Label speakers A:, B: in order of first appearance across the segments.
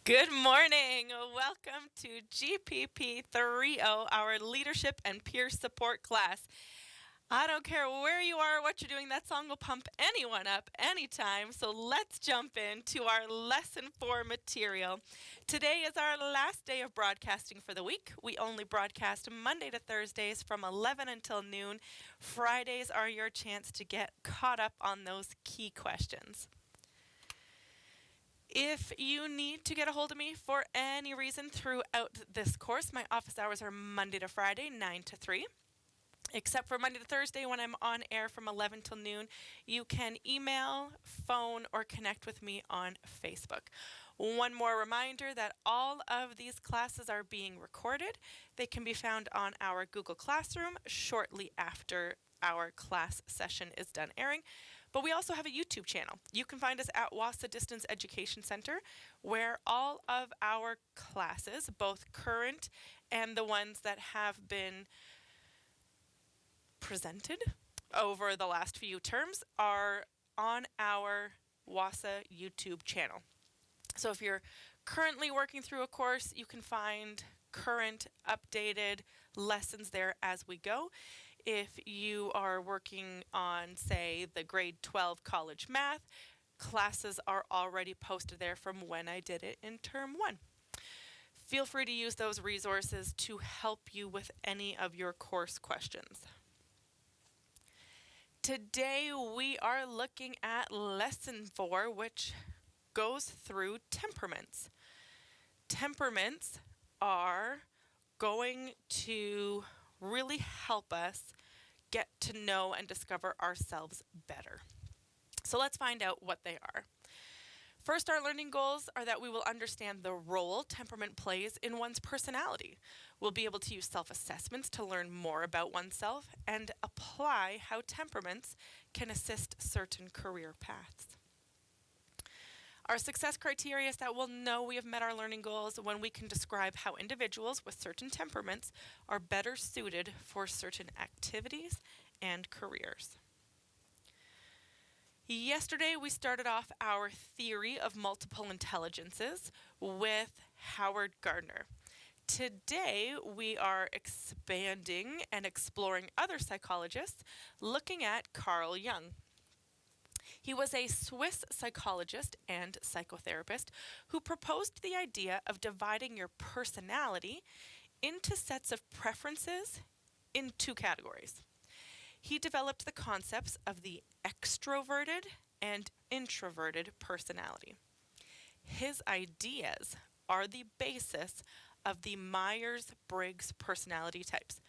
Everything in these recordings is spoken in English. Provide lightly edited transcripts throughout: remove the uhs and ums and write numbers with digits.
A: Good morning. Welcome to GPP3O, our leadership and peer support class. I don't care where you are or what you're doing, that song will pump anyone up anytime. So let's jump into our lesson 4 material. Today is our last day of broadcasting for the week. We only broadcast Monday to Thursdays from 11 until noon. Fridays are your chance to get caught up on those key questions. If you need to get a hold of me for any reason throughout this course, my office hours are Monday to Friday, 9 to 3. Except for Monday to Thursday when I'm on air from 11 till noon, you can email, phone, or connect with me on Facebook. One more reminder that all of these classes are being recorded. They can be found on our Google Classroom shortly after our class session is done airing. But we also have a YouTube channel. You can find us at Wassa Distance Education Center, where all of our classes, both current and the ones that have been presented over the last few terms, are on our Wassa YouTube channel. So if you're currently working through a course, you can find current updated lessons there as we go. If you are working on, say, the grade 12 college math, classes are already posted there from when I did it in term 1. Feel free to use those resources to help you with any of your course questions. Today we are looking at lesson 4, which goes through temperaments. Temperaments are going to really help us get to know and discover ourselves better. So let's find out what they are. First, our learning goals are that we will understand the role temperament plays in one's personality. We'll be able to use self-assessments to learn more about oneself and apply how temperaments can assist certain career paths. Our success criteria is that we'll know we have met our learning goals when we can describe how individuals with certain temperaments are better suited for certain activities and careers. Yesterday, we started off our theory of multiple intelligences with Howard Gardner. Today, we are expanding and exploring other psychologists, looking at Carl Jung. He was a Swiss psychologist and psychotherapist who proposed the idea of dividing your personality into sets of preferences in 2 categories. He developed the concepts of the extroverted and introverted personality. His ideas are the basis of the Myers-Briggs personality types.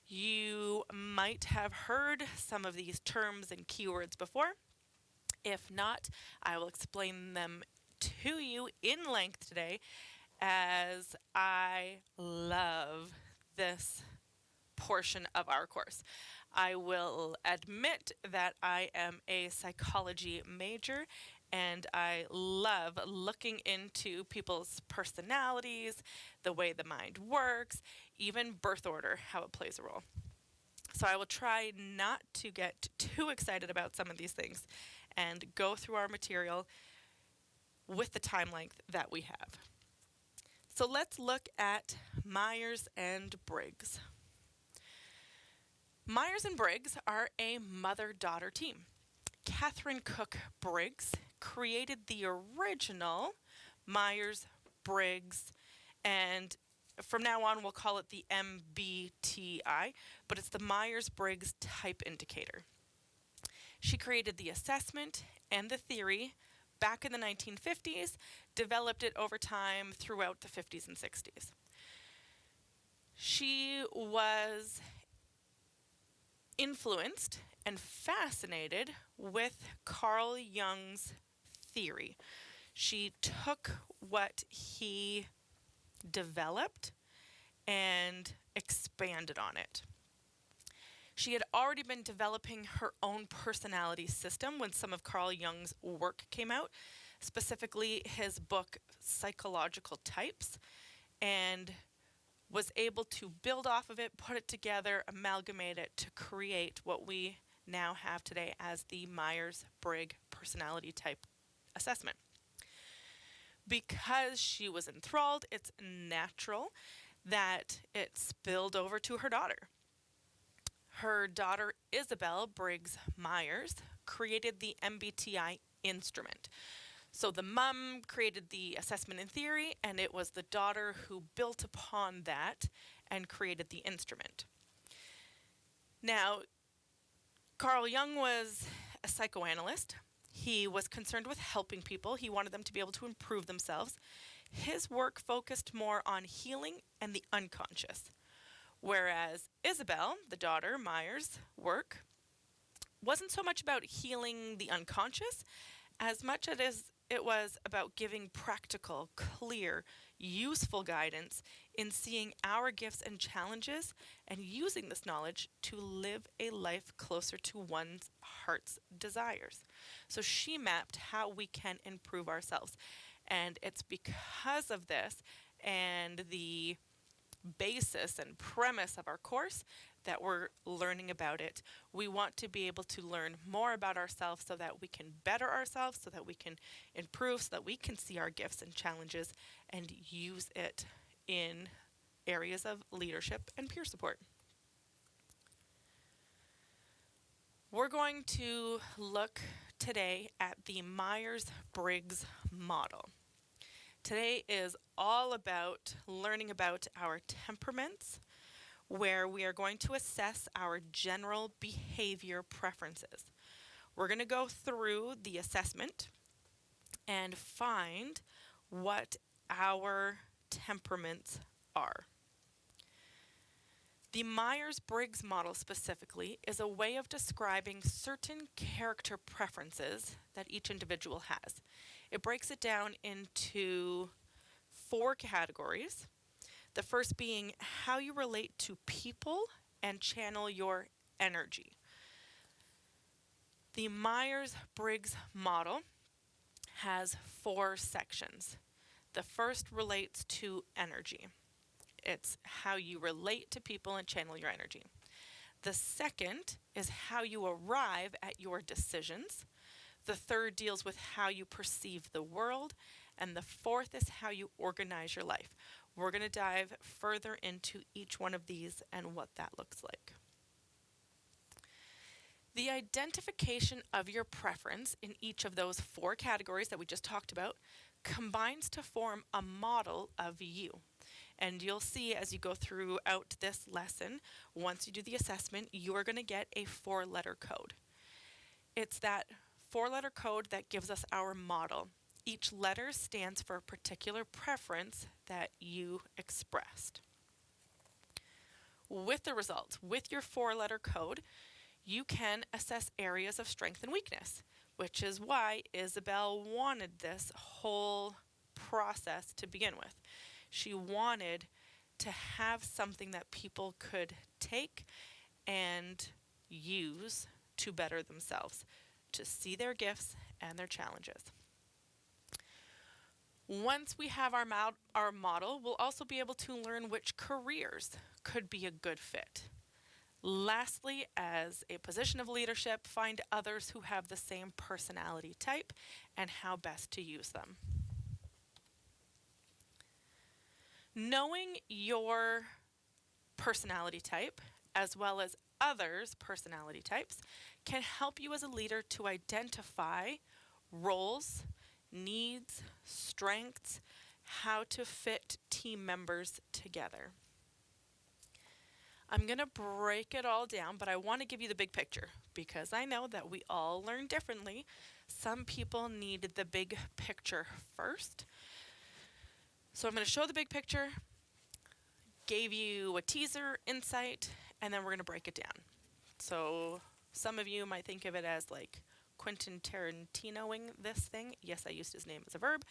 A: You might have heard some of these terms and keywords before. If not, I will explain them to you in length today, as I love this portion of our course. I will admit that I am a psychology major and I love looking into people's personalities, the way the mind works, even birth order, how it plays a role. So I will try not to get too excited about some of these things and go through our material with the time length that we have. So let's look at Myers and Briggs. Myers and Briggs are a mother-daughter team. Catherine Cook Briggs created the original Myers-Briggs, and from now on we'll call it the MBTI, but it's the Myers-Briggs Type Indicator. She created the assessment and the theory back in the 1950s, developed it over time throughout the 50s and 60s. She was influenced and fascinated with Carl Jung's theory. She took what he developed and expanded on it. She had already been developing her own personality system when some of Carl Jung's work came out, specifically his book Psychological Types, and was able to build off of it, put it together, amalgamate it to create what we now have today as the Myers-Briggs personality type assessment. Because she was enthralled, it's natural that it spilled over to her daughter. Her daughter, Isabel Briggs Myers, created the MBTI instrument. So the mom created the assessment in theory, and it was the daughter who built upon that and created the instrument. Now, Carl Jung was a psychoanalyst. He was concerned with helping people. He wanted them to be able to improve themselves. His work focused more on healing and the unconscious, whereas Isabel, the daughter, Myers' work wasn't so much about healing the unconscious as much as it was about giving practical, clear, useful guidance in seeing our gifts and challenges and using this knowledge to live a life closer to one's heart's desires. So she mapped how we can improve ourselves. And it's because of this and the basis and premise of our course that we're learning about it. We want to be able to learn more about ourselves so that we can better ourselves, so that we can improve, so that we can see our gifts and challenges and use it in areas of leadership and peer support. We're going to look today at the Myers-Briggs model. Today is all about learning about our temperaments, where we are going to assess our general behavior preferences. We're going to go through the assessment and find what our temperaments are. The Myers-Briggs model specifically is a way of describing certain character preferences that each individual has. It breaks it down into 4 categories. The first being how you relate to people and channel your energy. The Myers-Briggs model has 4 sections. The first relates to energy. It's how you relate to people and channel your energy. The second is how you arrive at your decisions. The third deals with how you perceive the world. And the fourth is how you organize your life. We're going to dive further into each one of these and what that looks like. The identification of your preference in each of those 4 categories that we just talked about combines to form a model of you. And you'll see as you go throughout this lesson, once you do the assessment, you are going to get a 4-letter code. It's that 4-letter code that gives us our model. Each letter stands for a particular preference that you expressed. With the results, with your 4-letter code, you can assess areas of strength and weakness, which is why Isabel wanted this whole process to begin with. She wanted to have something that people could take and use to better themselves, to see their gifts and their challenges. Once we have our model, we'll also be able to learn which careers could be a good fit. Lastly, as a position of leadership, find others who have the same personality type and how best to use them. Knowing your personality type, as well as others' personality types, can help you as a leader to identify roles, needs, strengths, how to fit team members together. I'm going to break it all down, but I want to give you the big picture because I know that we all learn differently. Some people need the big picture first. So I'm going to show the big picture, gave you a teaser, insight, and then we're going to break it down. So some of you might think of it as like Quentin Tarantinoing this thing. Yes, I used his name as a verb,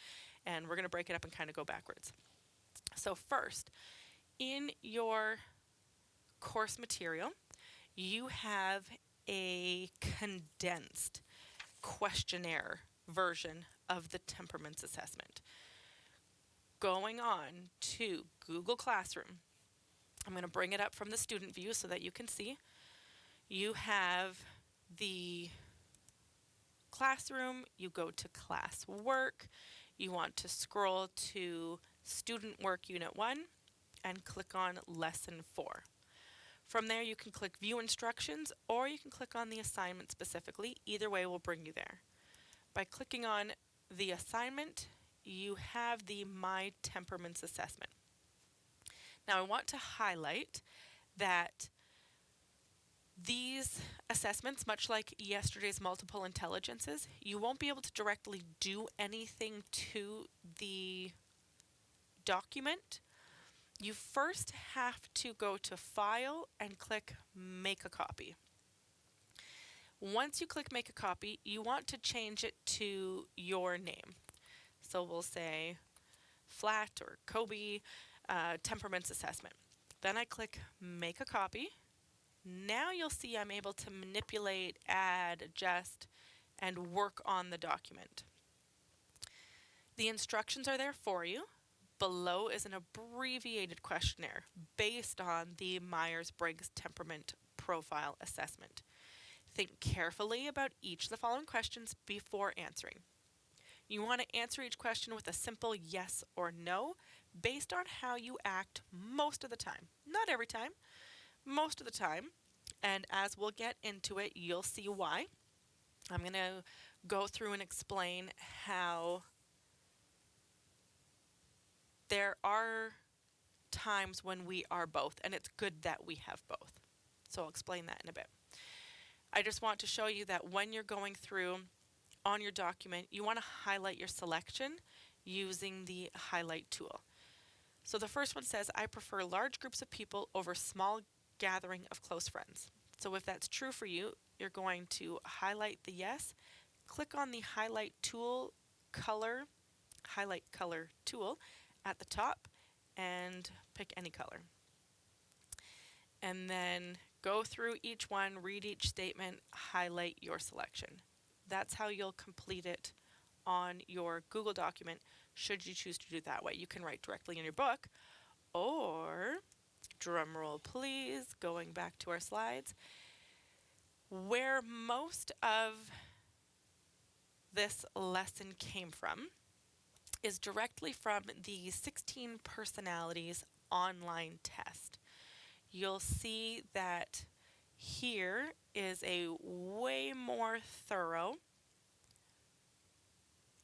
A: and we're going to break it up and kind of go backwards. So first, in your course material, you have a condensed questionnaire version of the temperaments assessment. Going on to Google Classroom, I'm going to bring it up from the student view so that you can see. You have the classroom, you go to class work, you want to scroll to Student Work Unit 1 and click on Lesson 4. From there, you can click View Instructions, or you can click on the assignment specifically. Either way will bring you there. By clicking on the assignment, you have the My Temperaments assessment. Now, I want to highlight that these assessments, much like yesterday's multiple intelligences, you won't be able to directly do anything to the document. You first have to go to File and click Make a Copy. Once you click Make a Copy, you want to change it to your name. So we'll say Flat or Kobe Temperaments Assessment. Then I click Make a Copy. Now you'll see I'm able to manipulate, add, adjust, and work on the document. The instructions are there for you. Below is an abbreviated questionnaire based on the Myers-Briggs Temperament Profile Assessment. Think carefully about each of the following questions before answering. You want to answer each question with a simple yes or no based on how you act most of the time. Not every time, most of the time. And as we'll get into it, you'll see why. I'm going to go through and explain how there are times when we are both, and it's good that we have both. So I'll explain that in a bit. I just want to show you that when you're going through on your document, you want to highlight your selection using the highlight tool. So the first one says, I prefer large groups of people over small gathering of close friends. So if that's true for you, you're going to highlight the yes, click on the highlight color tool at the top, and pick any color. And then go through each one, read each statement, highlight your selection. That's how you'll complete it on your Google document, should you choose to do it that way. You can write directly in your book, or, drum roll please, going back to our slides, where most of this lesson came from is directly from the 16 Personalities online test. You'll see that here is a way more thorough,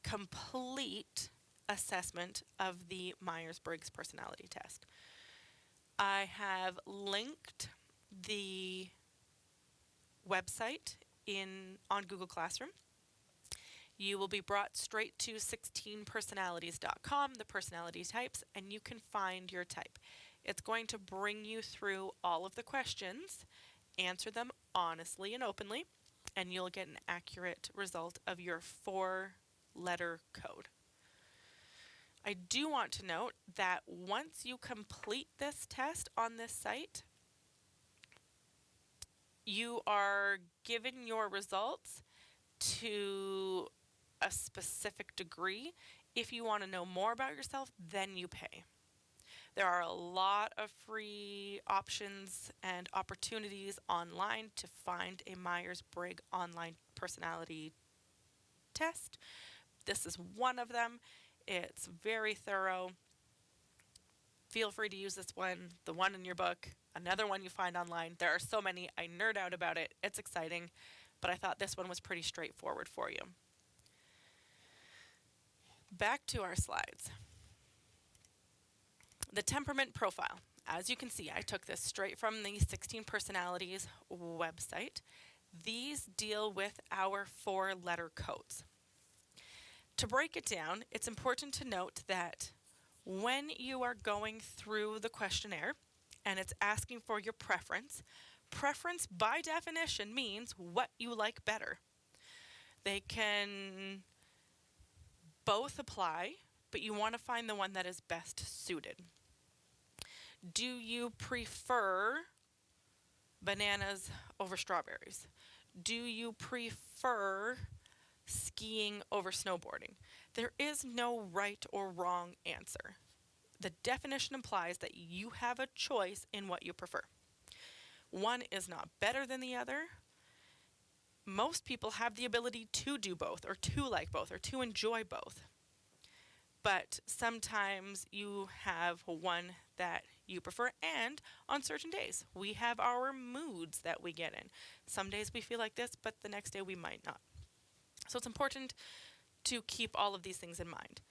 A: complete assessment of the Myers-Briggs personality test. I have linked the website on Google Classroom. You will be brought straight to 16personalities.com, the personality types, and you can find your type. It's going to bring you through all of the questions, answer them honestly and openly, and you'll get an accurate result of your 4-letter code. I do want to note that once you complete this test on this site, you are given your results to a specific degree. If you want to know more about yourself, then you pay. There are a lot of free options and opportunities online to find a Myers-Briggs online personality test. This is one of them. It's very thorough. Feel free to use this one, the one in your book, another one you find online. There are so many. I nerd out about it. It's exciting, but I thought this one was pretty straightforward for you. Back to our slides. The temperament profile. As you can see, I took this straight from the 16 Personalities website. These deal with our 4-letter codes. To break it down, it's important to note that when you are going through the questionnaire and it's asking for your preference, preference by definition means what you like better. They can both apply, but you want to find the one that is best suited. Do you prefer bananas over strawberries? Do you prefer skiing over snowboarding? There is no right or wrong answer. The definition implies that you have a choice in what you prefer. One is not better than the other. Most people have the ability to do both, or to like both, or to enjoy both. but sometimes you have one that you prefer. And on certain days, we have our moods that we get in. Some days we feel like this, but the next day we might not. So it's important to keep all of these things in mind.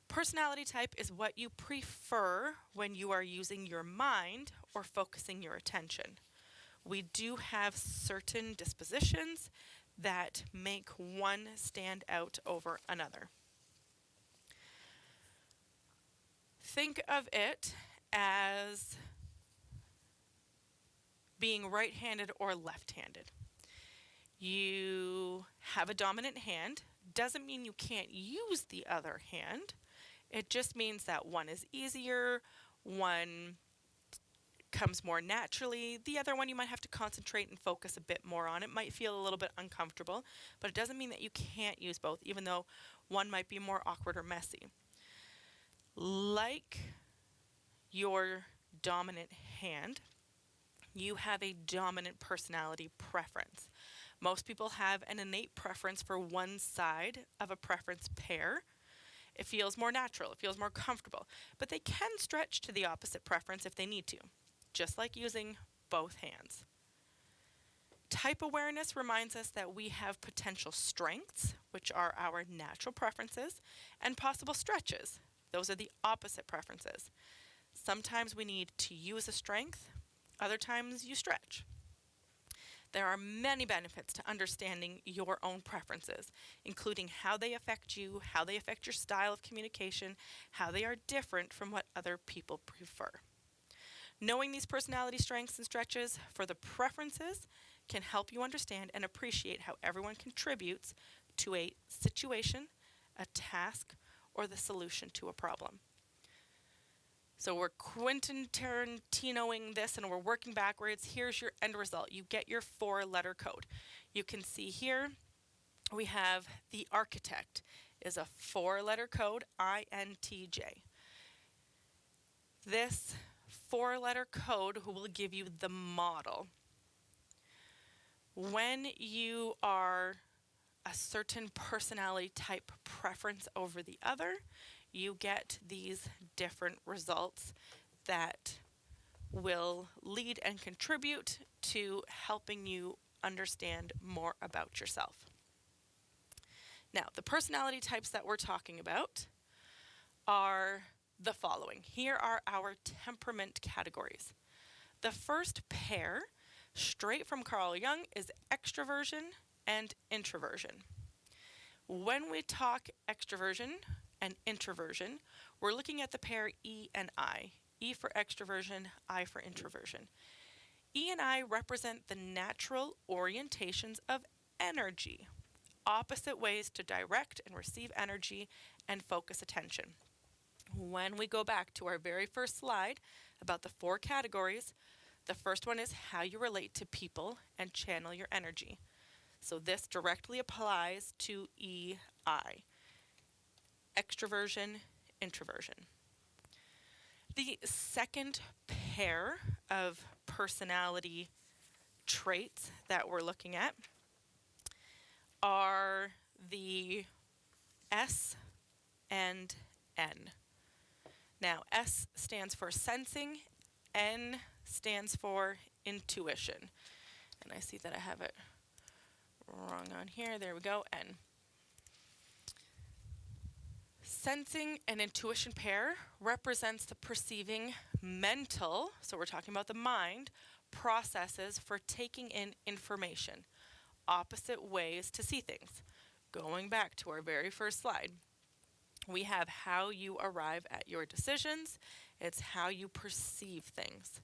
A: Personality type is what you prefer when you are using your mind or focusing your attention. We do have certain dispositions that make one stand out over another. Think of it as being right-handed or left-handed. You have a dominant hand, doesn't mean you can't use the other hand. It just means that one is easier, one comes more naturally. The other one you might have to concentrate and focus a bit more on. It might feel a little bit uncomfortable, but it doesn't mean that you can't use both, even though one might be more awkward or messy. Like your dominant hand, you have a dominant personality preference. Most people have an innate preference for one side of a preference pair. It feels more natural, it feels more comfortable, but they can stretch to the opposite preference if they need to, just like using both hands. Type awareness reminds us that we have potential strengths, which are our natural preferences, and possible stretches. Those are the opposite preferences. Sometimes we need to use a strength, other times you stretch. There are many benefits to understanding your own preferences, including how they affect you, how they affect your style of communication, how they are different from what other people prefer. Knowing these personality strengths and stretches for the preferences can help you understand and appreciate how everyone contributes to a situation, a task, or the solution to a problem. So we're Quentin Tarantinoing this and we're working backwards. Here's your end result. You get your 4-letter code. You can see here we have the architect is a 4-letter code, INTJ. This 4-letter code will give you the model. When you are a certain personality type preference over the other, you get these different results that will lead and contribute to helping you understand more about yourself. Now, the personality types that we're talking about are the following. Here are our temperament categories. The first pair, straight from Carl Jung, is extroversion and introversion. When we talk extroversion and introversion, we're looking at the pair E and I. E for extroversion, I for introversion. E and I represent the natural orientations of energy, opposite ways to direct and receive energy and focus attention. When we go back to our very first slide about the 4 categories, the first one is how you relate to people and channel your energy. So this directly applies to EI. Extroversion, introversion. The second pair of personality traits that we're looking at are the S and N. Now, S stands for sensing, N stands for intuition. And I see that I have it wrong on here. There we go, N. Sensing and intuition pair represents the perceiving mental, so we're talking about the mind, processes for taking in information, opposite ways to see things. Going back to our very first slide, we have how you arrive at your decisions. It's how you perceive things.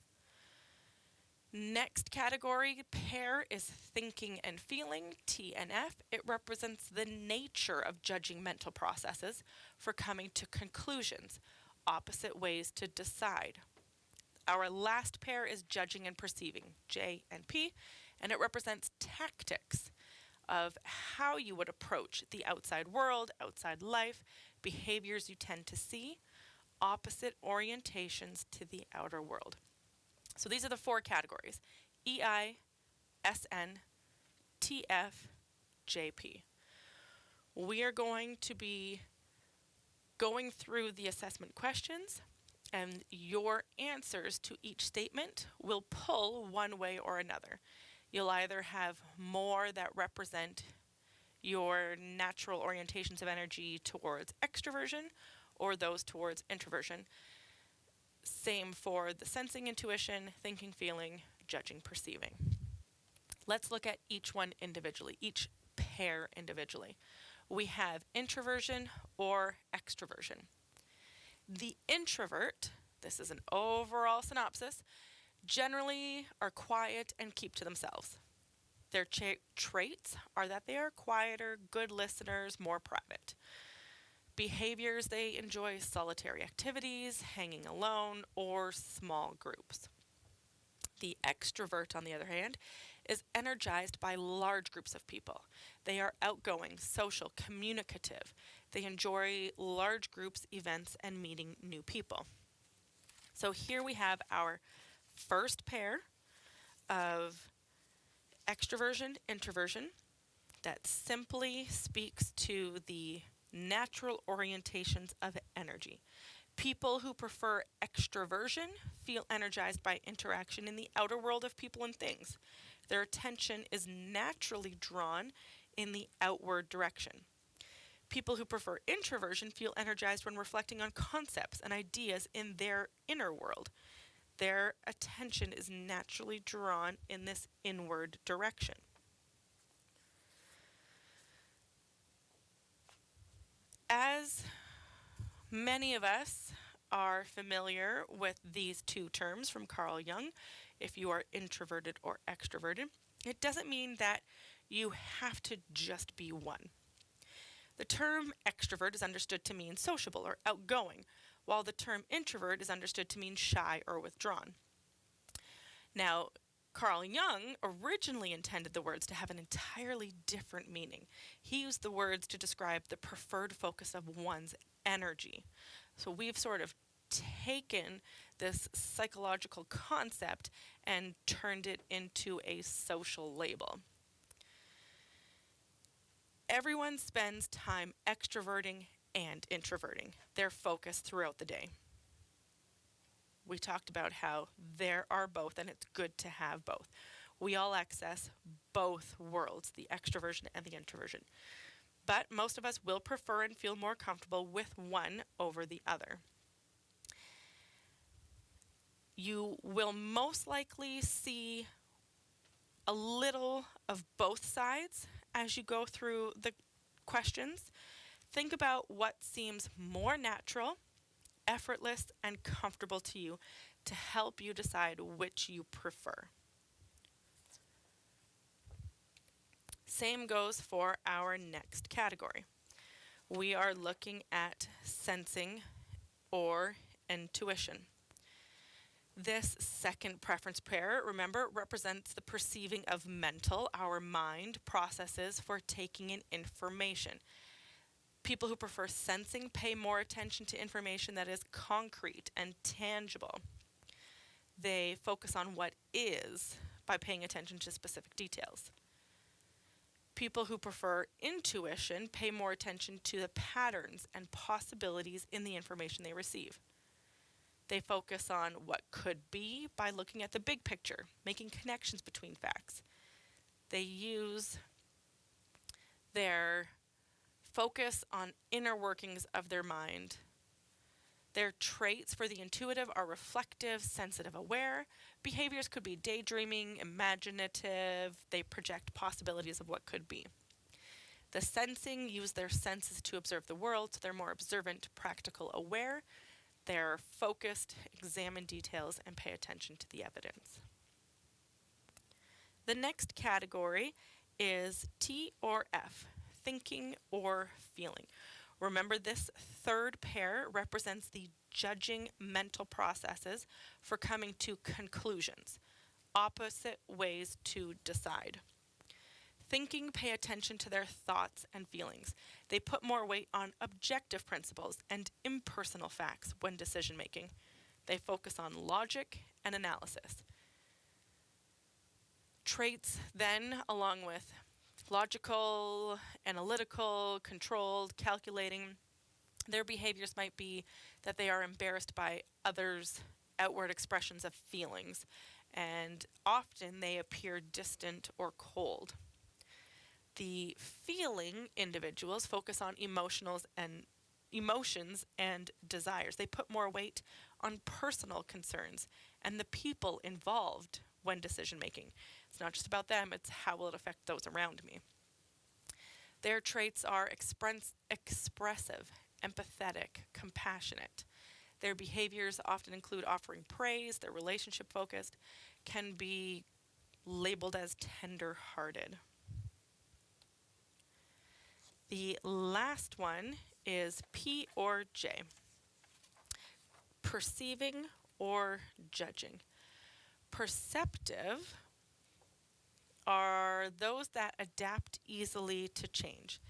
A: Next category pair is thinking and feeling, T and F. It represents the nature of judging mental processes for coming to conclusions, opposite ways to decide. Our last pair is judging and perceiving, J and P, and it represents tactics of how you would approach the outside world, outside life, behaviors you tend to see, opposite orientations to the outer world. So these are the 4 categories: EI, SN, TF, JP. We are going to be Going through the assessment questions and your answers to each statement will pull one way or another. You'll either have more that represent your natural orientations of energy towards extroversion or those towards introversion. Same for the sensing, intuition, thinking, feeling, judging, perceiving. Let's look at each one individually, each pair individually. We have introversion or extroversion. The introvert, this is an overall synopsis, generally are quiet and keep to themselves. Their traits are that they are quieter, good listeners, more private. Behaviors, they enjoy solitary activities, hanging alone, or small groups. The extrovert, on the other hand, is energized by large groups of people. They are outgoing, social, communicative. They enjoy large groups, events, and meeting new people. So here we have our first pair of extroversion, introversion, that simply speaks to the natural orientations of energy. People who prefer extroversion feel energized by interaction in the outer world of people and things. Their attention is naturally drawn in the outward direction. People who prefer introversion feel energized when reflecting on concepts and ideas in their inner world. Their attention is naturally drawn in this inward direction. As many of us are familiar with these two terms from Carl Jung, if you are introverted or extroverted, it doesn't mean that you have to just be one. The term extrovert is understood to mean sociable or outgoing, while the term introvert is understood to mean shy or withdrawn. Now, Carl Jung originally intended the words to have an entirely different meaning. He used the words to describe the preferred focus of one's energy. So we've sort of taken this psychological concept and turned it into a social label. Everyone spends time extroverting and introverting their focus throughout the day. We talked about how there are both, and it's good to have both. We all access both worlds, the extroversion and the introversion. But most of us will prefer and feel more comfortable with one over the other. You will most likely see a little of both sides as you go through the questions. Think about what seems more natural, effortless, and comfortable to you to help you decide which you prefer. Same goes for our next category. We are looking at sensing or intuition. This second preference pair, remember, represents the perceiving of mental, our mind, processes for taking in information. People who prefer sensing pay more attention to information that is concrete and tangible. They focus on what is by paying attention to specific details. People who prefer intuition pay more attention to the patterns and possibilities in the information they receive. They focus on what could be by looking at the big picture, making connections between facts. They use their focus on inner workings of their mind. Their traits for the intuitive are reflective, sensitive, aware. Behaviors could be daydreaming, imaginative. They project possibilities of what could be. The sensing use their senses to observe the world, so they're more observant, practical, aware. They're focused, examine details, and pay attention to the evidence. The next category is T or F, thinking or feeling. Remember, this third pair represents the judging mental processes for coming to conclusions, opposite ways to decide. Thinking pay attention to their thoughts and feelings. They put more weight on objective principles and impersonal facts when decision making. They focus on logic and analysis. Traits then, along with logical, analytical, controlled, calculating, Their behaviors might be that they are embarrassed by others' outward expressions of feelings, and often they appear distant or cold. The feeling individuals focus on emotions and desires. They put more weight on personal concerns and the people involved when decision making. It's not just about them, it's how will it affect those around me. Their traits are expressive, empathetic, compassionate. Their behaviors often include offering praise, they're relationship focused, can be labeled as tender hearted. The last one is P or J, perceiving or judging. Perceptive are those that adapt easily to change.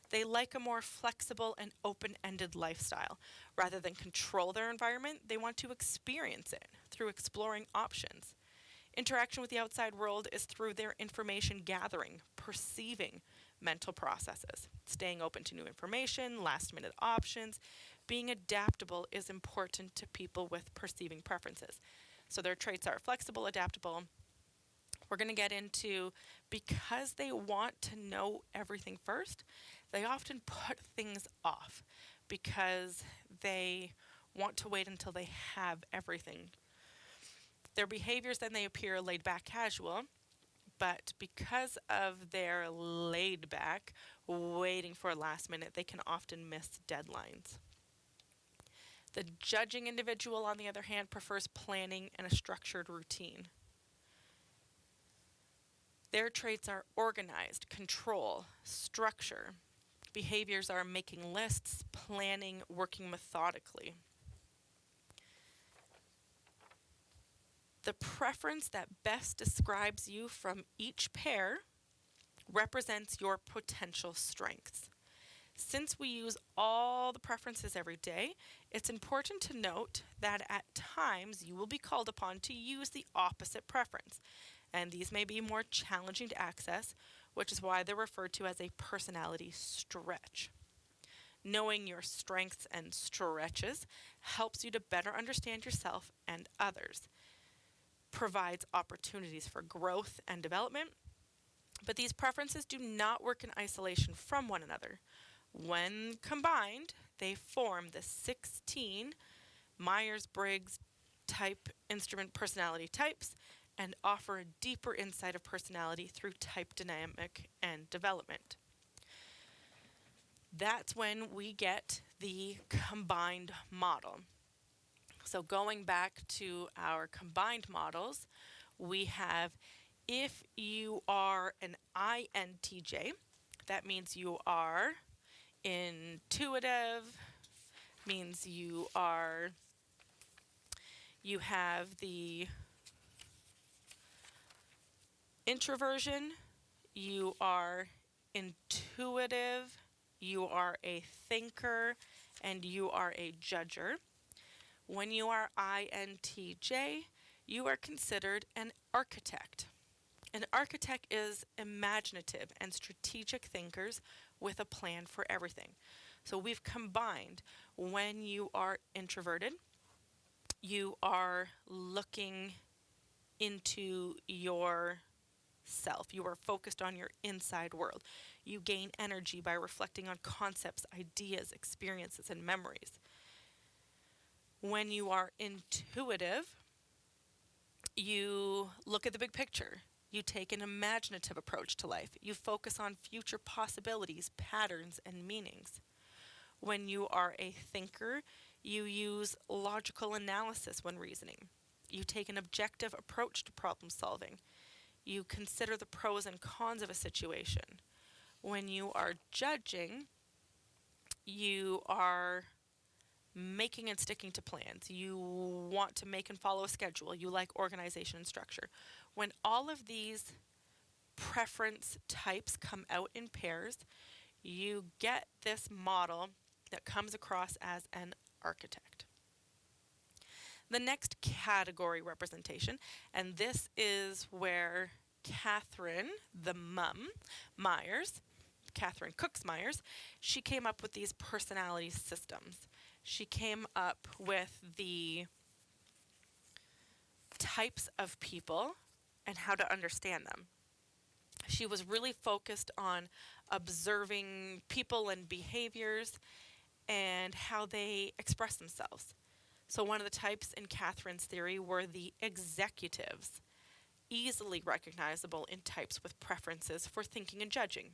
A: They like a more flexible and open ended lifestyle. Rather than control their environment, they want to experience it through exploring options. Interaction with the outside world is through their information gathering, perceiving mental processes, staying open to new information, last minute options. Being adaptable is important to people with perceiving preferences. So their traits are flexible, adaptable. We're going to get into because they want to know everything first, they often put things off because they want to wait until they have everything. Their behaviors then they appear laid back, casual, but because of their laid back, waiting for a last minute, they can often miss deadlines. The judging individual, on the other hand, prefers planning and a structured routine. Their traits are organized, control, structure. Behaviors are making lists, planning, working methodically. The preference that best describes you from each pair represents your potential strengths. Since we use all the preferences every day, it's important to note that at times you will be called upon to use the opposite preference, and these may be more challenging to access, which is why they're referred to as a personality stretch. Knowing your strengths and stretches helps you to better understand yourself and others, provides opportunities for growth and development, but these preferences do not work in isolation from one another. When combined, they form the 16 Myers-Briggs type instrument personality types and offer a deeper insight of personality through type dynamic and development. That's when we get the combined model. So going back to our combined models, we have if you are an INTJ, that means you are intuitive, means you have the introversion, you are intuitive, you are a thinker, and you are a judger. When you are INTJ, you are considered an architect. An architect is imaginative and strategic thinkers with a plan for everything. So we've combined when you are introverted, you are looking into yourself. You are focused on your inside world. You gain energy by reflecting on concepts, ideas, experiences, and memories. When you are intuitive, you look at the big picture. You take an imaginative approach to life. You focus on future possibilities, patterns, and meanings. When you are a thinker, you use logical analysis when reasoning. You take an objective approach to problem solving. You consider the pros and cons of a situation. When you are judging, you are making and sticking to plans. You want to make and follow a schedule. You like organization and structure. When all of these preference types come out in pairs, you get this model that comes across as an architect. The next category representation, and this is where Catherine, the mum, Myers, Catherine Myers, she came up with these personality systems. She came up with the types of people and how to understand them. She was really focused on observing people and behaviors and how they express themselves. So, one of the types in Catherine's theory were the executives, easily recognizable in types with preferences for thinking and judging.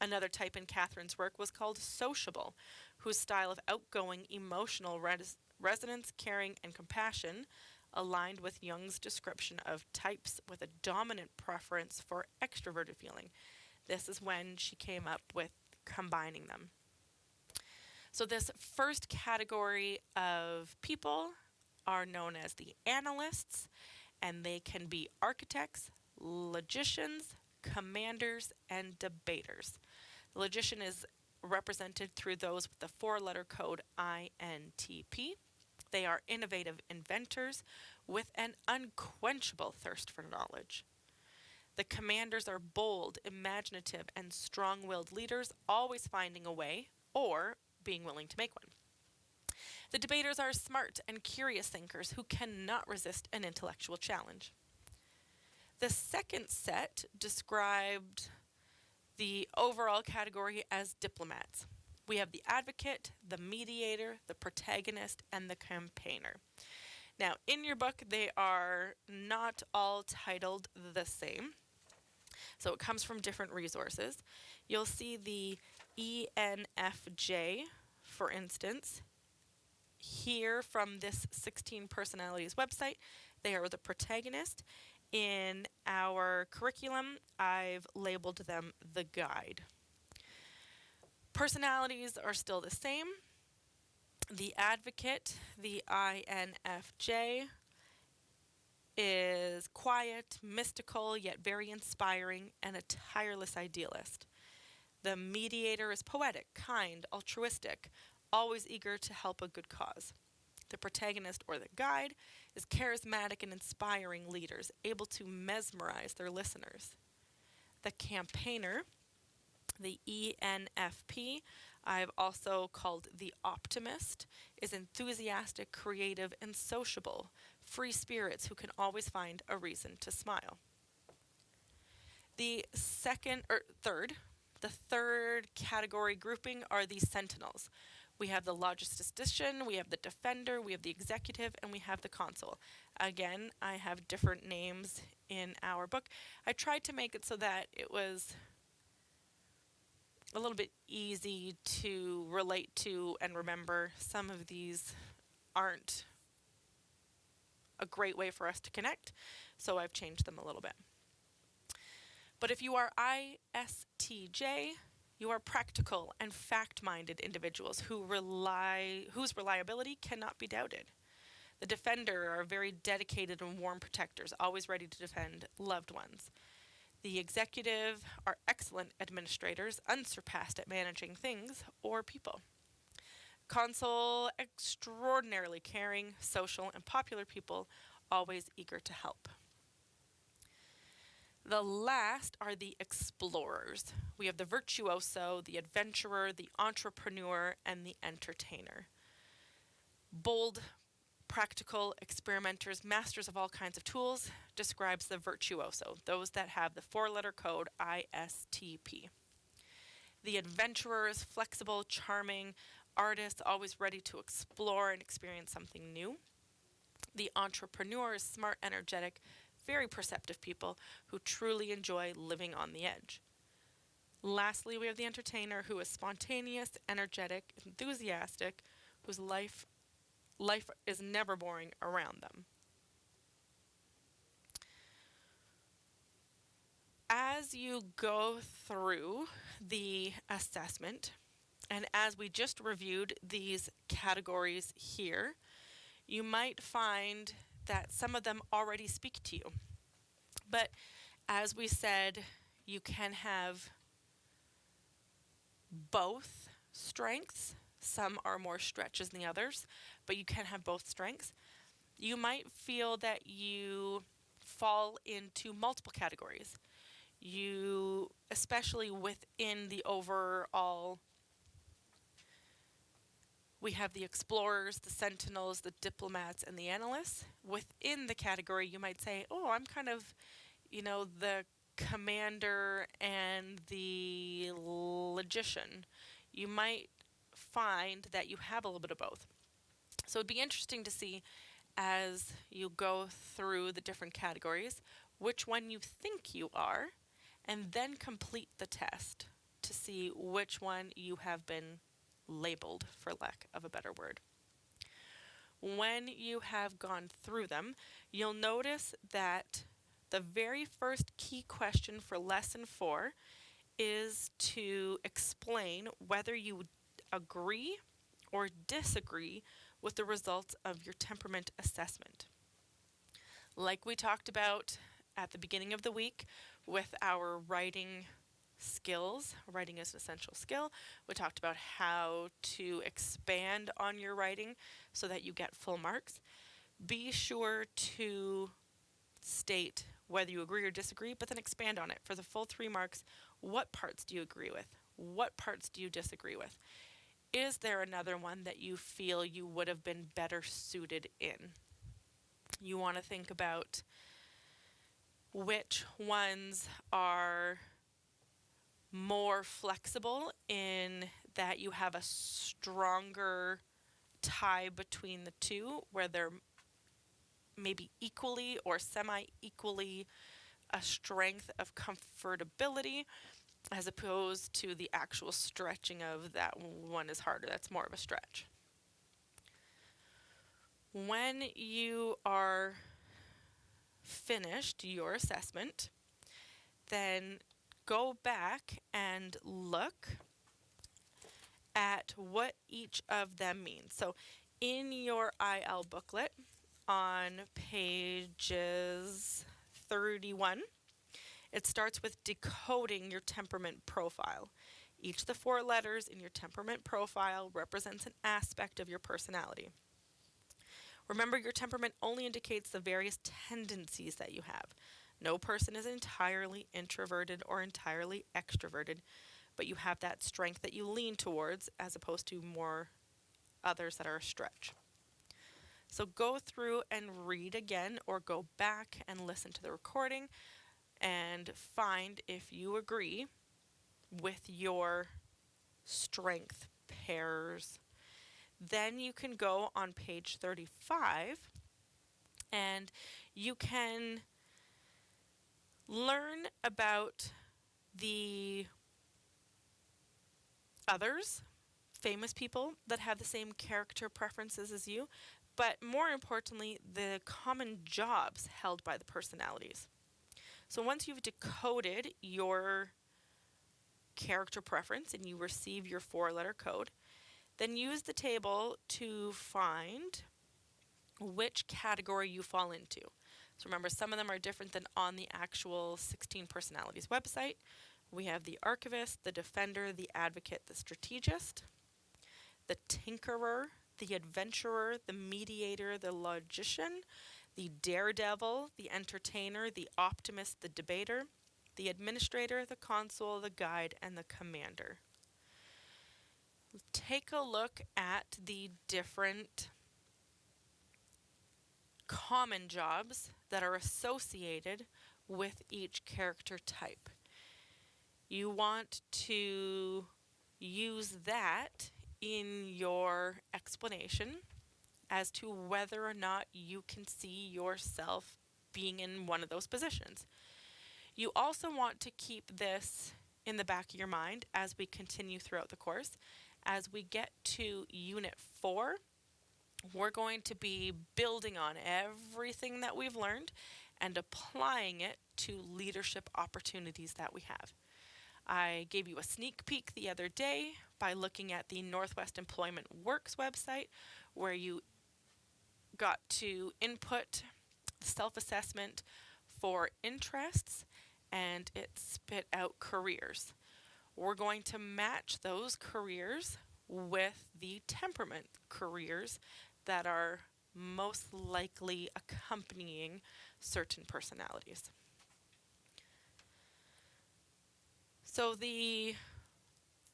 A: Another type in Catherine's work was called sociable, whose style of outgoing, emotional resonance, caring, and compassion aligned with Jung's description of types with a dominant preference for extroverted feeling. This is when she came up with combining them. So, this first category of people are known as the analysts, and they can be architects, logicians, commanders, and debaters. The logician is represented through those with the four-letter code INTP. They are innovative inventors with an unquenchable thirst for knowledge. The commanders are bold, imaginative, and strong willed leaders, always finding a way or being willing to make one. The debaters are smart and curious thinkers who cannot resist an intellectual challenge. The second set described the overall category as diplomats. We have the advocate, the mediator, the protagonist, and the campaigner. Now, in your book, they are not all titled the same, so it comes from different resources. You'll see the ENFJ, for instance, here from this 16 Personalities website. They are the protagonist. In our curriculum, I've labeled them the guide. Personalities are still the same. The advocate, the INFJ, is quiet, mystical, yet very inspiring, and a tireless idealist. The mediator is poetic, kind, altruistic, always eager to help a good cause. The protagonist or the guide is charismatic and inspiring leaders, able to mesmerize their listeners. The campaigner, the ENFP, I've also called the optimist, is enthusiastic, creative, and sociable, free spirits who can always find a reason to smile. The third category grouping are the sentinels. We have the logistician, we have the defender, we have the executive, and we have the consul. Again, I have different names in our book. I tried to make it so that it was a little bit easy to relate to and remember. Some of these aren't a great way for us to connect, so I've changed them a little bit. But if you are ISTJ, you are practical and fact-minded individuals whose reliability cannot be doubted. The defender are very dedicated and warm protectors, always ready to defend loved ones. The executive are excellent administrators, unsurpassed at managing things or people. Consul, extraordinarily caring, social, and popular people, always eager to help. The last are the explorers. We have the virtuoso, the adventurer, the entrepreneur, and the entertainer. Bold, practical experimenters, masters of all kinds of tools, describes the virtuoso, those that have the four-letter code ISTP. The adventurer is flexible, charming, artist, always ready to explore and experience something new. The entrepreneur is smart, energetic, very perceptive people who truly enjoy living on the edge. Lastly, we have the entertainer, who is spontaneous, energetic, enthusiastic, whose life is never boring around them. As you go through the assessment, and as we just reviewed these categories here, you might find that some of them already speak to you. But as we said, you can have both strengths. Some are more stretches than the others, but you can have both strengths. You might feel that you fall into multiple categories. You, especially within the overall, we have the explorers, the sentinels, the diplomats, and the analysts. Within the category, you might say, oh, I'm kind of, the commander and the logician. You might find that you have a little bit of both. So it'd be interesting to see as you go through the different categories which one you think you are, and then complete the test to see which one you have been labeled, for lack of a better word. When you have gone through them, you'll notice that the very first key question for lesson 4 is to explain whether you agree or disagree with the results of your temperament assessment. Like we talked about at the beginning of the week with our writing skills, writing is an essential skill. We talked about how to expand on your writing so that you get full marks. Be sure to state whether you agree or disagree, but then expand on it. For the full 3 marks, what parts do you agree with? What parts do you disagree with? Is there another one that you feel you would have been better suited in? You want to think about which ones are more flexible in that you have a stronger tie between the two, where they're maybe equally or semi-equally a strength of comfortability, as opposed to the actual stretching of that one is harder. That's more of a stretch. When you are finished your assessment, then go back and look at what each of them means. So in your IL booklet on pages 31, it starts with decoding your temperament profile. Each of the 4 letters in your temperament profile represents an aspect of your personality. Remember, your temperament only indicates the various tendencies that you have. No person is entirely introverted or entirely extroverted, but you have that strength that you lean towards as opposed to more others that are a stretch. So go through and read again, or go back and listen to the recording and find if you agree with your strength pairs. Then you can go on page 35 and you can learn about the others, famous people that have the same character preferences as you, but more importantly, the common jobs held by the personalities. So once you've decoded your character preference and you receive your 4-letter code, then use the table to find which category you fall into. So remember, some of them are different than on the actual 16 personalities website. We have the archivist, the defender, the advocate, the strategist, the tinkerer, the adventurer, the mediator, the logician, the daredevil, the entertainer, the optimist, the debater, the administrator, the consul, the guide, and the commander. Take a look at the different common jobs that are associated with each character type. You want to use that in your explanation as to whether or not you can see yourself being in one of those positions. You also want to keep this in the back of your mind as we continue throughout the course. As we get to Unit 4, we're going to be building on everything that we've learned and applying it to leadership opportunities that we have. I gave you a sneak peek the other day by looking at the Northwest Employment Works website, where you got to input self-assessment for interests, and it spit out careers. We're going to match those careers with the temperament careers that are most likely accompanying certain personalities. So the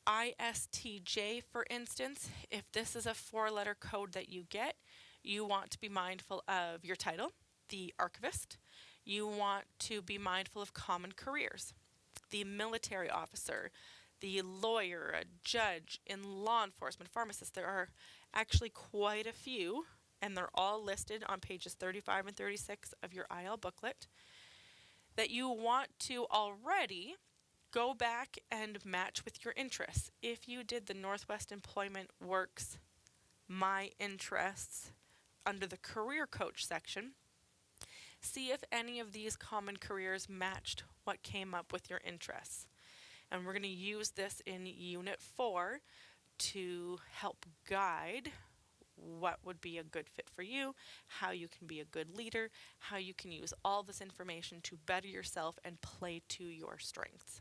A: ISTJ, for instance, if this is a 4-letter code that you get, you want to be mindful of your title, the archivist. You want to be mindful of common careers, the military officer, the lawyer, a judge, in law enforcement, pharmacist. There are actually quite a few, and they're all listed on pages 35 and 36 of your IL booklet, that you want to already go back and match with your interests. If you did the Northwest Employment Works My Interests under the Career Coach section, see if any of these common careers matched what came up with your interests. And we're going to use this in Unit 4 to help guide what would be a good fit for you, how you can be a good leader, how you can use all this information to better yourself and play to your strengths.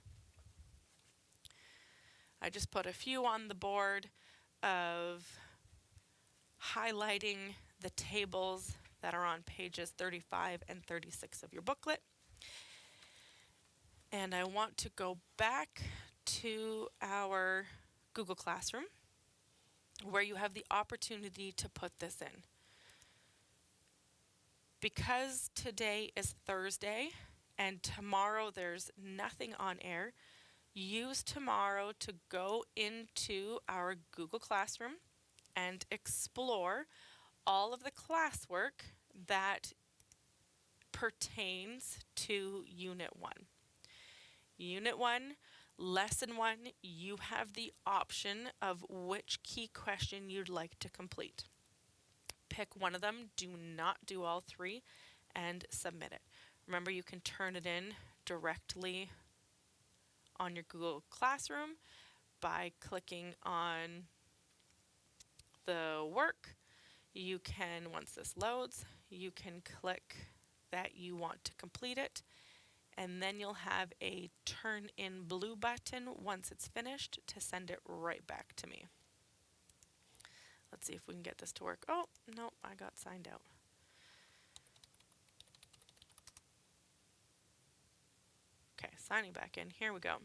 A: I just put a few on the board of highlighting the tables that are on pages 35 and 36 of your booklet. And I want to go back to our Google Classroom where you have the opportunity to put this in. Because today is Thursday and tomorrow there's nothing on air, use tomorrow to go into our Google Classroom and explore all of the classwork that pertains to Unit 1. Unit 1, Lesson 1, you have the option of which key question you'd like to complete. Pick one of them, do not do all three, and submit it. Remember, you can turn it in directly on your Google Classroom by clicking on the work. You can, once this loads, you can click that you want to complete it, and then you'll have a turn in blue button once it's finished to send it right back to me. Let's see if we can get this to work. Oh, no, I got signed out. Okay, signing back in. Here we go.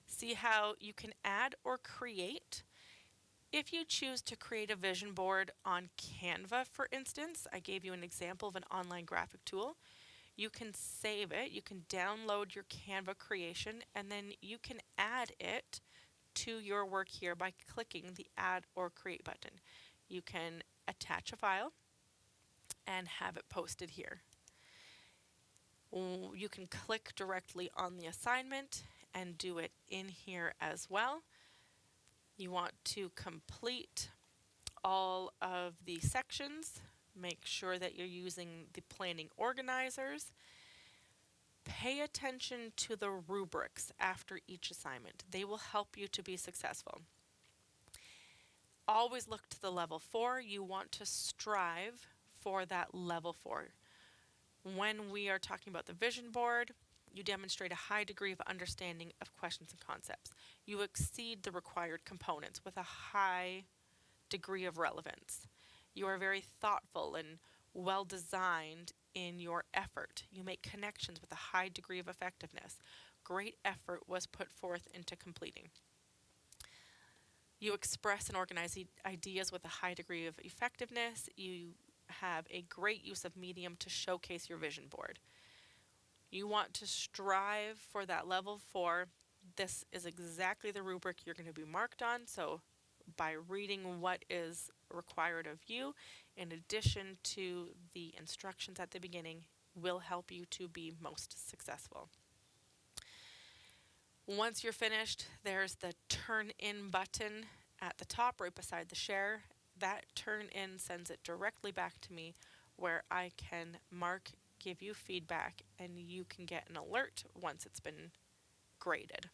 A: See how you can add or create. If you choose to create a vision board on Canva, for instance, I gave you an example of an online graphic tool. You can save it, you can download your Canva creation, and then you can add it to your work here by clicking the Add or Create button. You can attach a file and have it posted here. You can click directly on the assignment and do it in here as well. You want to complete all of the sections. Make sure that you're using the planning organizers. Pay attention to the rubrics after each assignment. They will help you to be successful. Always look to the level 4. You want to strive for that level 4. When we are talking about the vision board, you demonstrate a high degree of understanding of questions and concepts. You exceed the required components with a high degree of relevance. You are very thoughtful and well designed in your effort. You make connections with a high degree of effectiveness. Great effort was put forth into completing. You express and organize ideas with a high degree of effectiveness. You have a great use of medium to showcase your vision board. You want to strive for that level 4. This is exactly the rubric you're going to be marked on. So by reading what is required of you, in addition to the instructions at the beginning, will help you to be most successful. Once you're finished, there's the turn in button at the top right beside the share. That turn in sends it directly back to me where I can mark, give you feedback, and you can get an alert once it's been graded.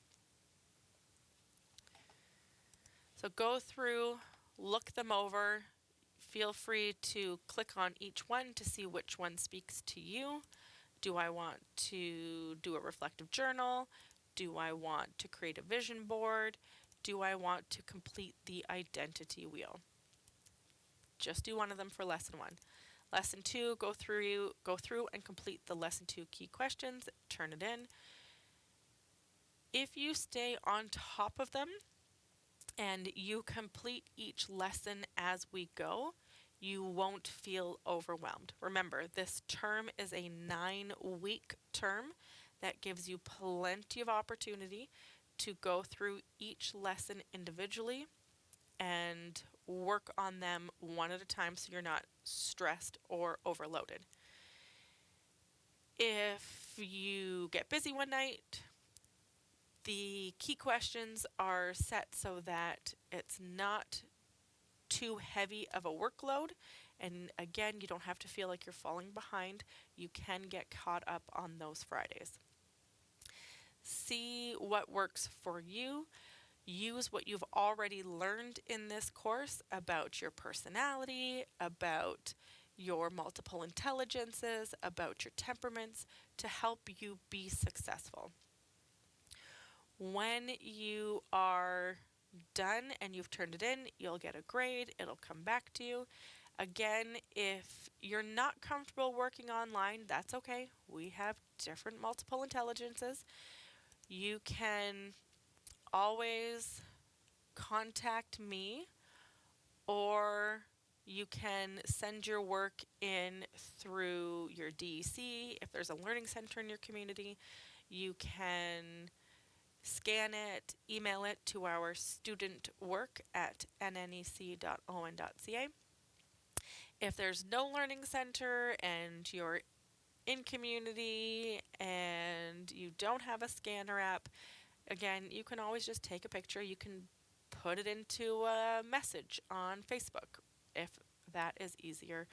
A: So go through, look them over. Feel free to click on each one to see which one speaks to you. Do I want to do a reflective journal? Do I want to create a vision board? Do I want to complete the identity wheel? Just do one of them for lesson 1. Lesson 2, go through and complete the lesson 2 key questions, turn it in. If you stay on top of them and you complete each lesson as we go, you won't feel overwhelmed. Remember, this term is a 9-week term that gives you plenty of opportunity to go through each lesson individually and work on them one at a time so you're not stressed or overloaded. If you get busy one night, the key questions are set so that it's not too heavy of a workload. And again, you don't have to feel like you're falling behind. You can get caught up on those Fridays. See what works for you. Use what you've already learned in this course about your personality, about your multiple intelligences, about your temperaments to help you be successful. When you are done and you've turned it in, you'll get a grade, it'll come back to you. Again, if you're not comfortable working online, that's okay. We have different multiple intelligences. You can always contact me, or you can send your work in through your DEC. If there's a learning center in your community, you can scan it, email it to our student work at nnec.on.ca. If there's no learning center and you're in community and you don't have a scanner app, again, you can always just take a picture. You can put it into a message on Facebook if that is easier.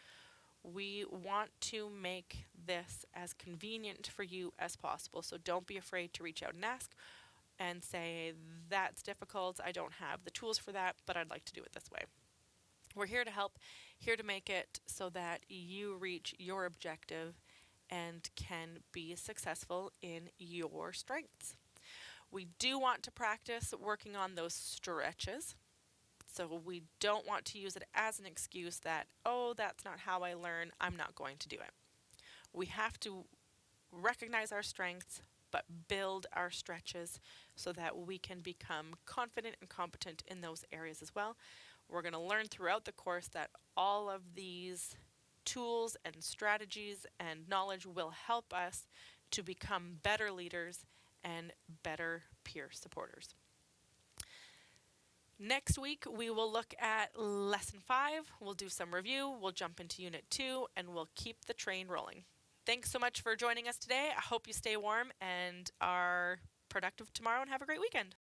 A: We want to make this as convenient for you as possible, so don't be afraid to reach out and ask and say, that's difficult, I don't have the tools for that, but I'd like to do it this way. We're here to help, here to make it so that you reach your objective and can be successful in your strengths. We do want to practice working on those stretches. So we don't want to use it as an excuse that, oh, that's not how I learn, I'm not going to do it. We have to recognize our strengths, but build our stretches so that we can become confident and competent in those areas as well. We're going to learn throughout the course that all of these tools and strategies and knowledge will help us to become better leaders and better peer supporters. Next week, we will look at Lesson 5. We'll do some review, we'll jump into Unit 2, and we'll keep the train rolling. Thanks so much for joining us today. I hope you stay warm and are productive tomorrow and have a great weekend.